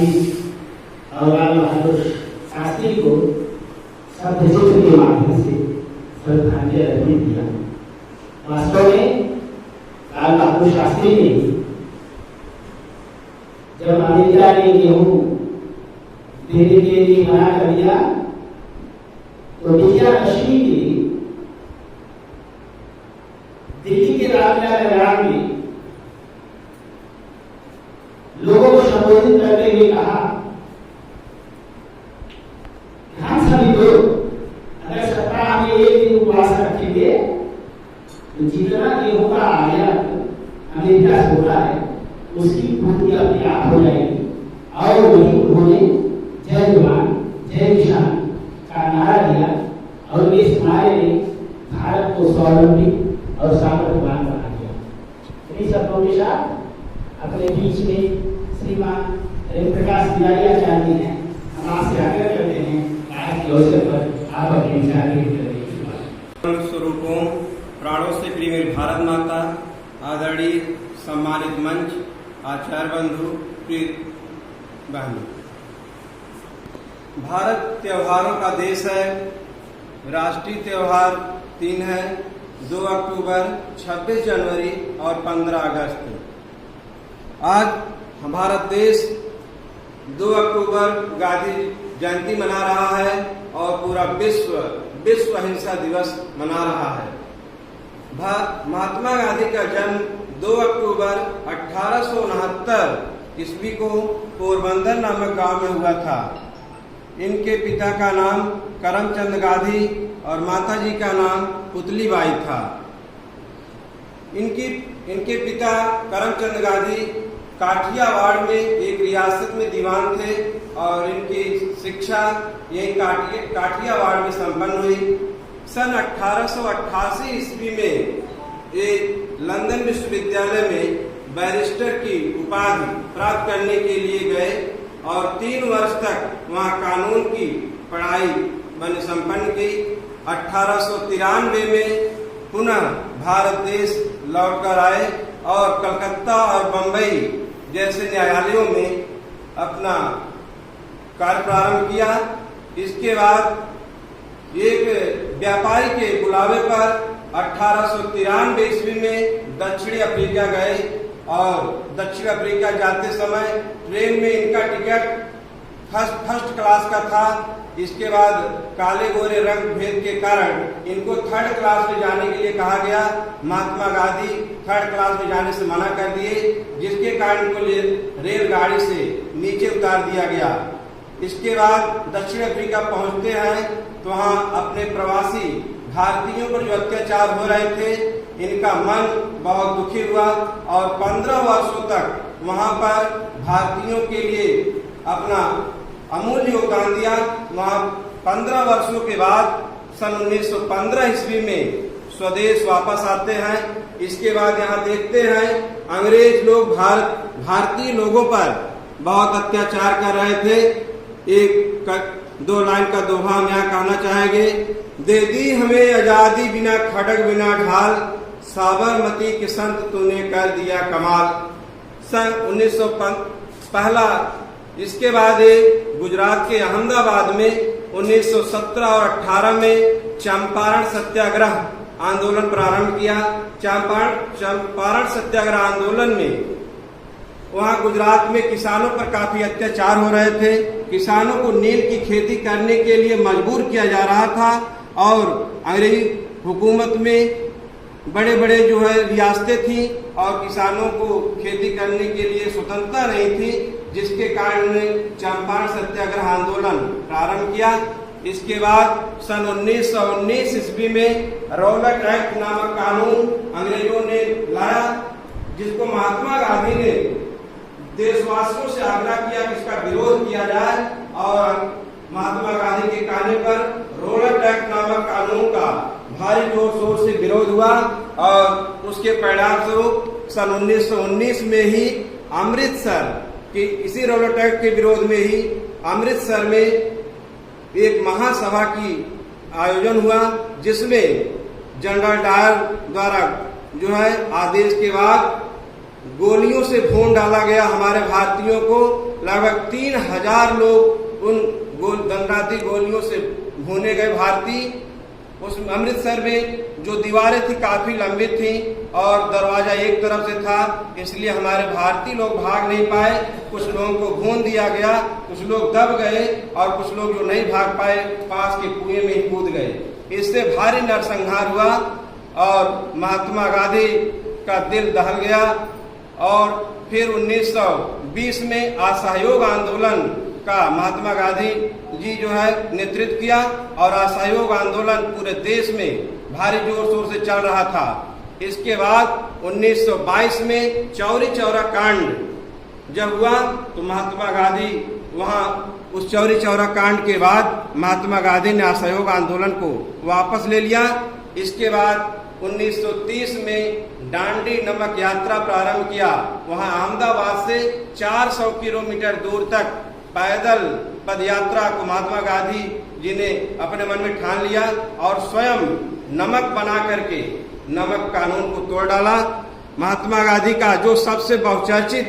गांधी और लाल बहादुर शास्त्री को शब्द चित्र के माध्यम से श्रद्धांजलि अर्पित किया। वास्तव में लाल बहादुर शास्त्री ने जब अमेरिका ने गेहूं देने के लिए मना कर दिया तो विजयादशमी के दिल्ली के रामलीला मैदान में लोगों को संबोधित करते हुए कहा, हम सभी लोग अगर सप्ताह में एक दिन उपवास रखेंगे तो जितना गेहूं का आयात अमेरिका से होता है उसकी पूर्ति अपने आप हो जाएगी और वही उन्होंने जय जवान जय किसान का नारा दिया और इस नारे ने भारत को स्वावलंबी और सामर्थ्यवान बना दिया। इन शब्दों के साथ अपने बीच में श्रीमान प्रकाश दिवारिया चाहते हैं, हम आपसे आग्रह करते हैं आज के अवसर पर आप अपने विचार व्यक्त करें। स्वरूपों प्राणों से प्रिय मेरी भारत माता, आदरणीय सम्मानित मंच, आचार्य बंधु, प्रिय बहनों, भारत त्योहारों का देश है। राष्ट्रीय त्योहार 3 है, 2 अक्टूबर, 26 जनवरी और 15 अगस्त। आज हमारा देश 2 अक्टूबर गांधी जयंती मना रहा है और पूरा विश्व अहिंसा दिवस मना रहा है। महात्मा गांधी का जन्म 2 अक्टूबर 1869 ईस्वी को पोरबंदर नामक गांव में हुआ था। इनके पिता का नाम करमचंद गांधी और माताजी का नाम पुतलीबाई था। इनके पिता करमचंद गांधी काठियावाड़ में एक रियासत में दीवान थे और इनकी शिक्षा यही काठियावाड़ में संपन्न हुई। सन 1888 ईस्वी में एक लंदन विश्वविद्यालय में बैरिस्टर की उपाधि प्राप्त करने के लिए गए और 3 वर्ष तक वहाँ कानून की पढ़ाई मैंने संपन्न की। 1893 में पुनः भारत देश लौटकर आए और कलकत्ता और बंबई जैसे न्यायालयों में अपना कार्य प्रारंभ किया। इसके बाद एक व्यापारी के बुलावे पर 1893 ईस्वी में दक्षिण अफ्रीका गए और दक्षिण अफ्रीका जाते समय ट्रेन में इनका टिकट फर्स्ट क्लास का था। इसके बाद काले गोरे रंग भेद के कारण इनको 3rd क्लास में जाने के लिए कहा गया। महात्मा गांधी 3rd क्लास में जाने से मना कर दिए, जिसके कारण इनको रेलगाड़ी से नीचे उतार दिया गया। इसके बाद दक्षिण अफ्रीका पहुंचते हैं तो वहाँ अपने प्रवासी भारतीयों पर जो अत्याचार हो रहे थे, इनका मन बहुत दुखी हुआ और 15 वर्षों तक वहाँ पर भारतीयों के लिए अपना अमूल्य योगदान दिया। वहाँ 15 वर्षों के बाद सन 1915 ईस्वी में स्वदेश वापस आते हैं। इसके बाद यहाँ देखते हैं अंग्रेज लोग भारतीय लोगों पर बहुत अत्याचार कर रहे थे। एक 2 लाइन का दोहा हम यहाँ कहना चाहेंगे। दे दी हमें आजादी बिना खड़ग बिना ढाल, साबरमती के संत तूने कर दिया कमाल। सन 1915 इसके बाद गुजरात के अहमदाबाद में 1917 और 18 में चंपारण सत्याग्रह आंदोलन प्रारंभ किया। चंपारण सत्याग्रह आंदोलन में वहाँ गुजरात में किसानों पर काफी अत्याचार हो रहे थे। किसानों को नील की खेती करने के लिए मजबूर किया जा रहा था और अंग्रेजी हुकूमत में बड़े बड़े जो है रियासतें थी और किसानों को खेती करने के लिए स्वतंत्रता नहीं थी, जिसके कारण उन्होंने चंपारण सत्याग्रह आंदोलन प्रारंभ किया। इसके बाद सन 1919 ईस्वी में रॉलेट एक्ट नामक कानून अंग्रेजों ने लाया, जिसको महात्मा गांधी ने देशवासियों से आग्रह किया कि इसका विरोध किया जाए और महात्मा गांधी के कहने पर रॉलेट एक्ट नामक कानून का भारी जोर शोर से विरोध हुआ और उसके परिणाम स्वरूप सन 1919 में ही अमृतसर के इसी रॉलेट एक्ट के विरोध में ही अमृतसर में एक महासभा की आयोजन हुआ, जिसमें जनरल डायर द्वारा जो है आदेश के बाद गोलियों से भून डाला गया हमारे भारतीयों को। लगभग 3000 लोग उन दंडाती गोलियों से भूने गए भारतीय। उस अमृतसर में जो दीवारें थी काफी लंबी थी और दरवाजा एक तरफ से था, इसलिए हमारे भारतीय लोग भाग नहीं पाए। कुछ लोगों को भून दिया गया, कुछ लोग दब गए और कुछ लोग जो नहीं भाग पाए पास के कुएं में ही कूद गए। इससे भारी नरसंहार हुआ और महात्मा गांधी का दिल दहल गया। और फिर 1920 में असहयोग आंदोलन का महात्मा गांधी जी जो है नेतृत्व किया और असहयोग आंदोलन पूरे देश में भारी जोर शोर से चल रहा था। इसके बाद 1922 में चौरी चौरा कांड जब हुआ तो महात्मा गांधी वहां उस चौरी चौरा कांड के बाद महात्मा गांधी ने असहयोग आंदोलन को वापस ले लिया। इसके बाद 1930 में दांडी नमक यात्रा प्रारंभ किया। वहां अहमदाबाद से 400 किलोमीटर दूर तक पैदल पद यात्रा को महात्मा गांधी जी ने अपने मन में ठान लिया और स्वयं नमक बना करके नमक कानून को तोड़ डाला। महात्मा गांधी का जो सबसे बहुचर्चित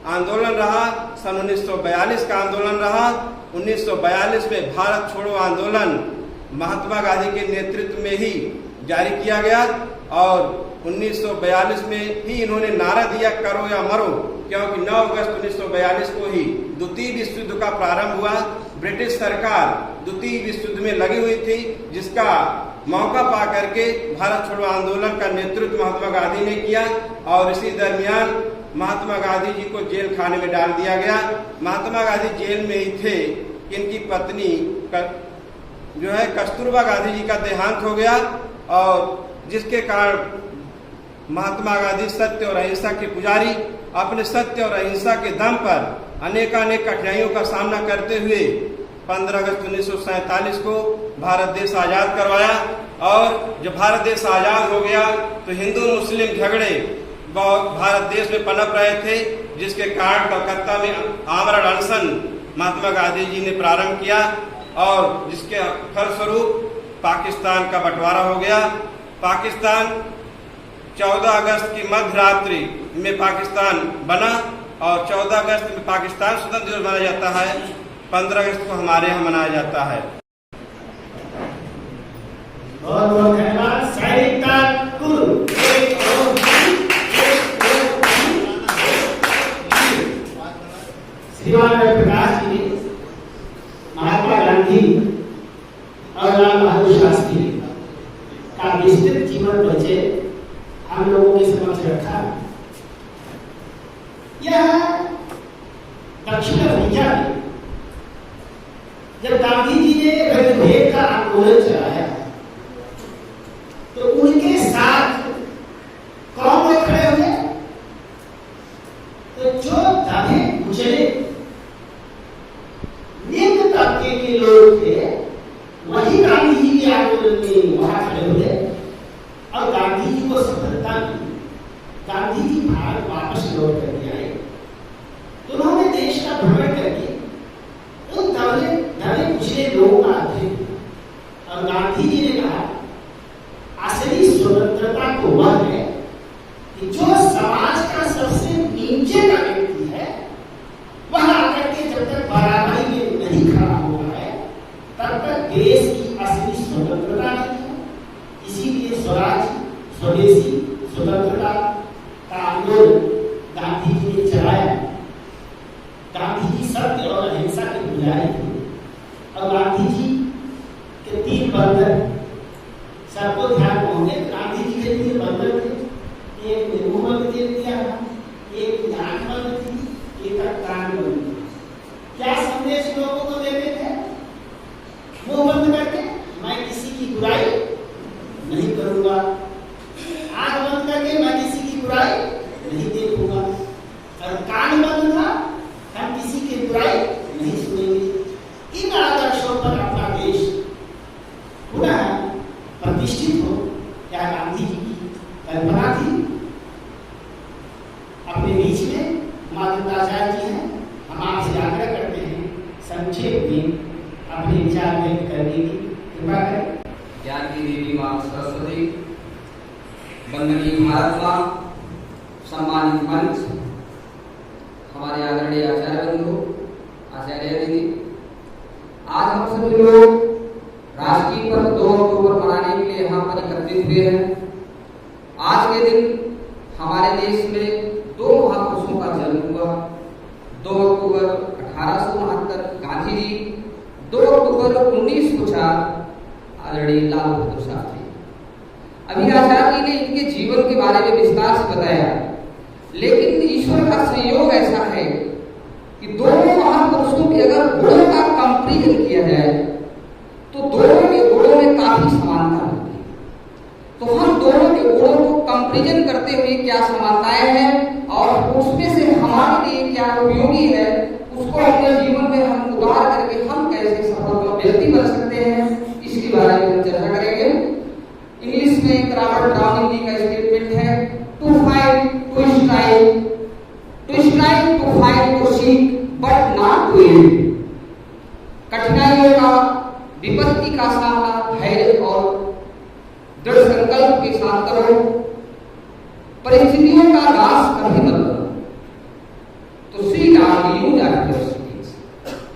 आंदोलन रहा सन 1942 का आंदोलन रहा। 1942 में भारत छोड़ो आंदोलन महात्मा गांधी के नेतृत्व में ही जारी किया गया और 1942 में ही इन्होंने नारा दिया करो या मरो, क्योंकि 9 अगस्त 1942 को ही द्वितीय विश्व युद्ध का प्रारंभ हुआ। ब्रिटिश सरकार द्वितीय विश्व युद्ध में लगी हुई थी, जिसका मौका पा करके भारत छोड़ो आंदोलन का नेतृत्व महात्मा गांधी ने किया और इसी दरमियान महात्मा गांधी जी को जेल खाने में डाल दिया गया। महात्मा गांधी जेल में ही थे, इनकी पत्नी जो है कस्तूरबा गांधी जी का देहांत हो गया और जिसके कारण महात्मा गांधी सत्य और अहिंसा के पुजारी अपने सत्य और अहिंसा के दम पर अनेकानेक कठिनाइयों का सामना करते हुए 15 अगस्त 1947 को भारत देश आजाद करवाया। और जब भारत देश आजाद हो गया तो हिंदू मुस्लिम झगड़े भारत देश में पनप रहे थे, जिसके कारण कलकत्ता में आमरण अनशन महात्मा गांधी जी ने प्रारंभ किया और जिसके फलस्वरूप पाकिस्तान का बंटवारा हो गया। पाकिस्तान 14 अगस्त की मध्य रात्रि में पाकिस्तान बना और 14 अगस्त में पाकिस्तान स्वतंत्र दिवस मनाया जाता है। 15 अगस्त को हमारे यहाँ मनाया जाता है। बहुत बहुत धन्यवाद। श्रीमान प्रकाश जी ने महात्मा गांधी और लाल बहादुर शास्त्री का विस्तृत जीवन परिचय हम लोगों के समक्ष रखा। यह दक्षिण अफ्रीका में जब गांधी जी ने रंगभेद का आंदोलन चलाया तो उनके साथ कौन लोग खड़े हुए? तो जो दबे कुचले निम्न तबके के लोग थे वही गांधी जी के आंदोलन में वहां खड़े हुए और गांधी जी को सफलता मिली। गांधी जी भारत वापस लौट करके आए तो उन्होंने देश का भ्रमण करके उन दबे कुचले लोगों का अध्ययन किया और गांधी जी ने कहा असली स्वतंत्रता तो वह है कि जो समाज का सबसे नीचे का व्यक्ति है वह आकर के जब तक बराबरी में नहीं खड़ा हुआ है तब तक देश की असली स्वतंत्रता नहीं है। इसीलिए स्वराज स्वदेशी स्वतंत्रता का आंदोलन गांधी जी ने चलाया। गांधी जी सत्य और अहिंसा के पुजारी थे और गांधी जी के 3 बंधन सबको ध्यान होंगे। गांधी जी के 3 बंधन थे, एक ने मुंह बंद कर दिया, एक की आंख बंद थी, एक का कान बंद था। क्या संदेश लोगों को देते थे? मुंह बंद करके मैं किसी की बुराई नहीं करूंगा, आंख बंद करके मैं किसी की बुराई नहीं देखूंगा और कान बंद था हम किसी की बुराई नहीं सुनेंगे। इन आदर्शों पर अपना देश पुनः प्रतिष्ठित हो, क्या गांधी जी की कल्पना थी। अपने बीच में माधवाचार्य जी हैं, हम आपसे आग्रह करते हैं संक्षेप में अपने विचार व्यक्त करने की कृपा करें। ज्ञान की देवी मां सरस्वती, वंदनीय महात्मा, सम्मानित मंच, हमारे आदरणीय आचार्य बंधु, आचार्य जी, आज हम सभी लोग राष्ट्रीय पर्व 2 अक्टूबर मनाने के लिए यहाँ पर एकत्रित हुए हैं। आज के दिन हमारे देश में 2 महापुरुषों का जन्म हुआ। 2 अक्टूबर 1869 गांधी जी, 2 अक्टूबर 1904 आदरणीय लाल बहादुर शास्त्री। अभी आचार्य जी ने इनके जीवन के बारे में विस्तार से बताया, लेकिन ईश्वर का संयोग ऐसा है कि दोनों महापुरुषों के अगर गुणों का कंपैरिजन किया जाए तो दोनों के गुणों में काफी समानता होती है। तो हम दोनों के गुणों को कंपैरिजन करते हुए क्या समानताएं हैं और उसमें से हमारे लिए क्या उपयोगी है, उसको अपने जीवन में हम उतार करके हम कैसे सफल व्यक्ति बन सकते हैं, इसके बारे में हम चर्चा करेंगे। इंग्लिश में रॉबर्ट ब्राउनिंग जी का स्टेटमेंट है, to find, to strive, to find, to seek, but not to aim. कठिनाइयों का, विपत्ति का सामना धैर्य और दृढ़ संकल्प के साथ करो। परिस्थितियों का नाश कभी मत करो। तो सी आर यूज एडवर्सिटीज,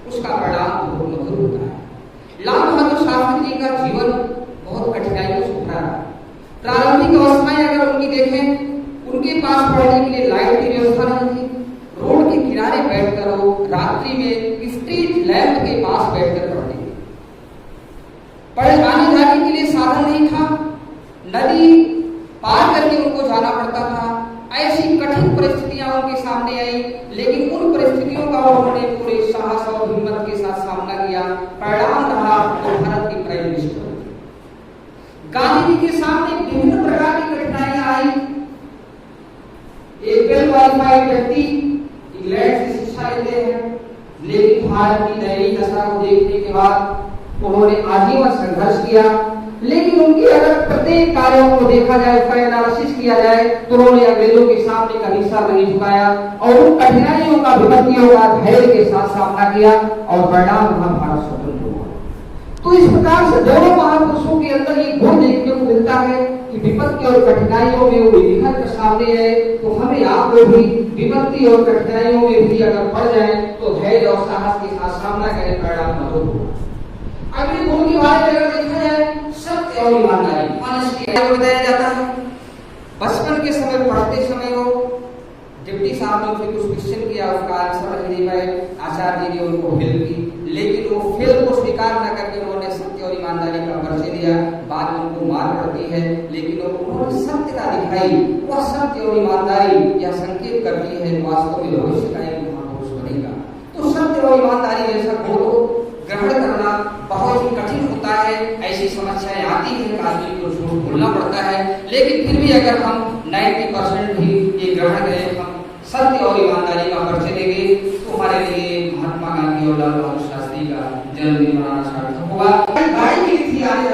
उसका परिणाम बहुत मधुर होता है। लाल बहादुर शास्त्री जी का जीवन बहुत कठिनाइयों से भरा है। प्रारंभिक अवस्थाएं अगर उनकी देखें, उनके पास पढ़ने के लिए लाइट की व्यवस्था नहीं थी। रोड के किनारे बैठकर वो रात्रि में स्ट्रीट लैंप के पास बैठकर पढ़े आने जाने के लिए साधन नहीं था। नदी पार करके उनको जाना पड़ता था। ऐसी कठिन परिस्थितियां उनके सामने आई, लेकिन उन परिस्थितियों का उन्होंने पूरे साहस और हिम्मत के साथ सामना किया। परिणाम रहा तो भारत के प्राइम मिनिस्टर। गांधी जी के सामने विभिन्न प्रकार की कठिनाइयां आई। एक वेल क्वालिफाइड व्यक्ति इंग्लैंड से शिक्षा लेते हैं, लेकिन भारत की दयनीय दशा को देखने के बाद उन्होंने आजीवन संघर्ष किया। लेकिन उनके अगर प्रत्येक कार्यों को देखा जाए, उसका एनालिसिस किया जाए, तो उन्होंने अंग्रेजों के सामने कभी सर नहीं झुकाया और उन कठिनाइयों का, विपत्तियों का धैर्य के साथ सामना किया और परिणाम रहा भारत स्वतंत्र हुआ। तो इस प्रकार से दोनों महापुरुषों के अंदर ये गुण देखने को मिलता है कि विपत्ति और कठिनाइयों में वो निखर कर सामने आए। तो हमें आपको भी विपत्ति और कठिनाइयों में भी अगर पड़ जाए तो धैर्य और साहस के साथ सामना करें, परिणाम मधुर होगा। अगले गुण के बारे में अगर देखा जाए, सत्य और ईमानदारी, ऑनेस्टी बताया जाता है। बचपन के समय पढ़ते समय वो डिप्टी साहब ने उनसे कुछ क्वेश्चन किया, उसका आंसर नहीं दे पाए। आचार्य जी ने उनको हेल्प की, लेकिन वो फेल को स्वीकार न करके उन्होंने सत्य और ईमानदारी का परिचय दिया। बाद में उनको मार पड़ती है, लेकिन उन्होंने सत्य का दिखाई। वह सत्य और ईमानदारी यह संकेत करती है वास्तव में भविष्य का एक महापुरुष बनेगा। तो सत्य और ईमानदारी जैसा गुण को ग्रहण करना बहुत ही कठिन होता है। ऐसी समस्याएं आती है, आदमी को झूठ बोलना पड़ता है, लेकिन फिर भी अगर हम 90% भी ये ग्रहण करें, हम सत्य और ईमानदारी का परिचय देंगे, तो हमारे लिए महात्मा गांधी और लाल बहादुर शास्त्री का जन्मदिन मनाना सार्थक होगा। गाड़ी मिली थी आने